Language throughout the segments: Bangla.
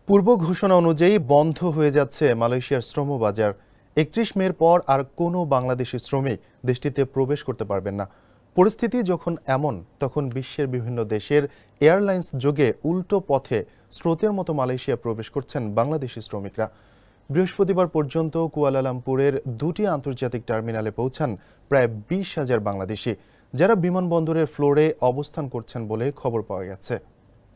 পূর্ব ঘোষণা অনুযায়ী বন্ধ হয়ে যাচ্ছে মালয়েশিয়ার শ্রম বাজার। ৩১ মের পর আর কোনো বাংলাদেশি শ্রমিক দেশটিতে প্রবেশ করতে পারবেন না। পরিস্থিতি যখন এমন, তখন বিশ্বের বিভিন্ন দেশের এয়ারলাইন্স যোগে উল্টো পথে স্রোতের মতো মালয়েশিয়া প্রবেশ করছেন বাংলাদেশি শ্রমিকরা। বৃহস্পতিবার পর্যন্ত কুয়ালালামপুরের দুটি আন্তর্জাতিক টার্মিনালে পৌঁছান প্রায় ২০,০০০ বাংলাদেশি, যারা বিমানবন্দরের ফ্লোরে অবস্থান করছেন বলে খবর পাওয়া গেছে।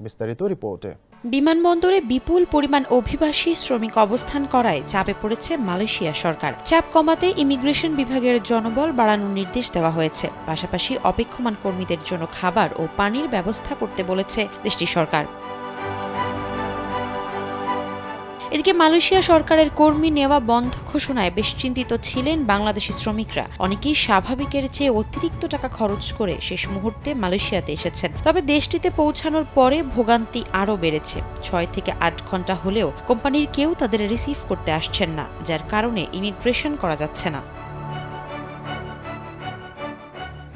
বিস্তারিত রিপোর্টে। বিমানবন্দরে বিপুল পরিমাণ অভিবাসী শ্রমিক অবস্থান করায় চাপে পড়েছে মালয়েশিয়া সরকার। চাপ কমাতে ইমিগ্রেশন বিভাগের জনবল বাড়ানোর নির্দেশ দেওয়া হয়েছে। পাশাপাশি অপেক্ষমান কর্মীদের জন্য খাবার ও পানির ব্যবস্থা করতে বলেছে দেশটির সরকার। এদিকে মালয়েশিয়া সরকারের কর্মী নেওয়া বন্ধ ঘোষণায় বেশ চিন্তিত ছিলেন বাংলাদেশি শ্রমিকরা। অনেকেই স্বাভাবিকের চেয়ে অতিরিক্ত টাকা খরচ করে শেষ মুহূর্তে মালয়েশিয়াতে এসেছেন। তবে দেশটিতে পৌঁছানোর পরে ভোগান্তি আরও বেড়েছে। ৬ থেকে ৮ ঘন্টা হলেও কোম্পানির কেউ তাদের রিসিভ করতে আসছেন না, যার কারণে ইমিগ্রেশন করা যাচ্ছে না।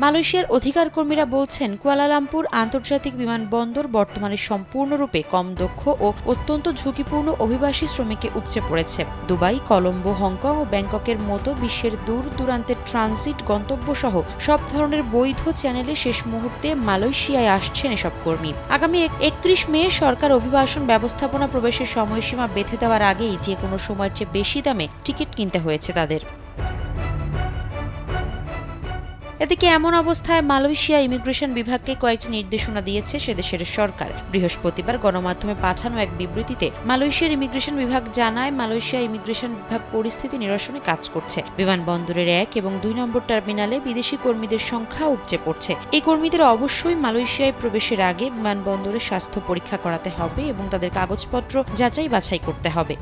মালয়েশিয়ার অধিকার কর্মীরা বলছেন, কুয়ালালামপুর আন্তর্জাতিক বিমানবন্দর বর্তমানে সম্পূর্ণরূপে কম দক্ষ ও অত্যন্ত ঝুঁকিপূর্ণ অভিবাসী শ্রমিকে উপচে পড়েছে। দুবাই, কলম্বো, হংকং ও ব্যাংককের মতো বিশ্বের দূর দূরান্তের ট্রানজিট গন্তব্য সহ সব ধরনের বৈধ চ্যানেলে শেষ মুহূর্তে মালয়েশিয়ায় আসছেন এসব কর্মী। আগামী ৩১ মে সরকার অভিবাসন ব্যবস্থাপনা প্রবেশের সময়সীমা বেঁধে দেওয়ার আগেই যে কোনো সময়ের চেয়ে বেশি দামে টিকিট কিনতে হয়েছে তাদের। এদিকে এমন অবস্থায় মালয়েশিয়া ইমিগ্রেশন বিভাগকে কয়েকটি নির্দেশনা দিয়েছে সে দেশের সরকার। বৃহস্পতিবার গণমাধ্যমে পাঠানো এক বিবৃতিতে মালয়েশিয়ার ইমিগ্রেশন বিভাগ জানায়, মালয়েশিয়া ইমিগ্রেশন বিভাগ পরিস্থিতি নিরসনে কাজ করছে। বিমানবন্দরের ১ এবং ২ নম্বর টার্মিনালে বিদেশি কর্মীদের সংখ্যা উপচে পড়ছে। এই কর্মীদের অবশ্যই মালয়েশিয়ায় প্রবেশের আগে বিমানবন্দরে স্বাস্থ্য পরীক্ষা করাতে হবে এবং তাদের কাগজপত্র যাচাই বাছাই করতে হবে।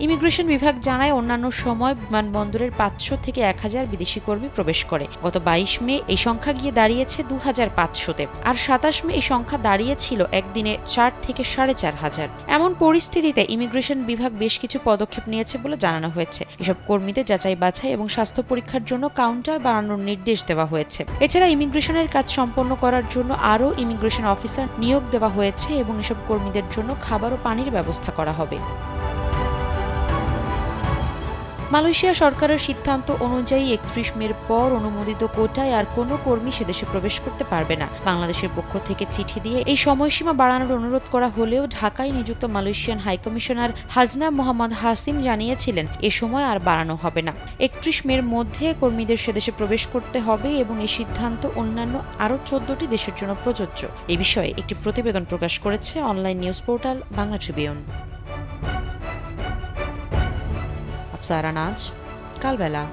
ইমিগ্রেশন বিভাগ জানায়, অন্যান্য সময় বিমানবন্দরের ৫০০ থেকে ১,০০০ বিদেশি কর্মী প্রবেশ করে। গত ২২ মে এই সংখ্যা গিয়ে দাঁড়িয়েছে ২,৫০০-তে, আর ২৭ মে এই সংখ্যা দাঁড়িয়েছিল একদিনে ৪ থেকে ৪,৫০০। এমন পরিস্থিতিতে ইমিগ্রেশন বিভাগ বেশ কিছু পদক্ষেপ নিয়েছে বলে জানানো হয়েছে। এসব কর্মীদের যাচাই বাছাই এবং স্বাস্থ্য পরীক্ষার জন্য কাউন্টার বাড়ানোর নির্দেশ দেওয়া হয়েছে। এছাড়া ইমিগ্রেশনের কাজ সম্পন্ন করার জন্য আরও ইমিগ্রেশন অফিসার নিয়োগ দেওয়া হয়েছে এবং এসব কর্মীদের জন্য খাবার ও পানির ব্যবস্থা করা হবে। মালয়েশিয়া সরকারের সিদ্ধান্ত অনুযায়ী ৩১ মের পর অনুমোদিত কোটায় আর কোনো কর্মী সেদেশে প্রবেশ করতে পারবে না। বাংলাদেশের পক্ষ থেকে চিঠি দিয়ে এই সময়সীমা বাড়ানোর অনুরোধ করা হলেও ঢাকায় নিযুক্ত মালয়েশিয়ান হাইকমিশনার হাজনা মোহাম্মদ হাসিম জানিয়েছিলেন, এ সময় আর বাড়ানো হবে না। ৩১ মের মধ্যে কর্মীদের সেদেশে প্রবেশ করতে হবে এবং এই সিদ্ধান্ত অন্যান্য আরও ১৪টি দেশের জন্য প্রযোজ্য। এ বিষয়ে একটি প্রতিবেদন প্রকাশ করেছে online news portal Bangla Tribune. Sara Naz, কালবেলা।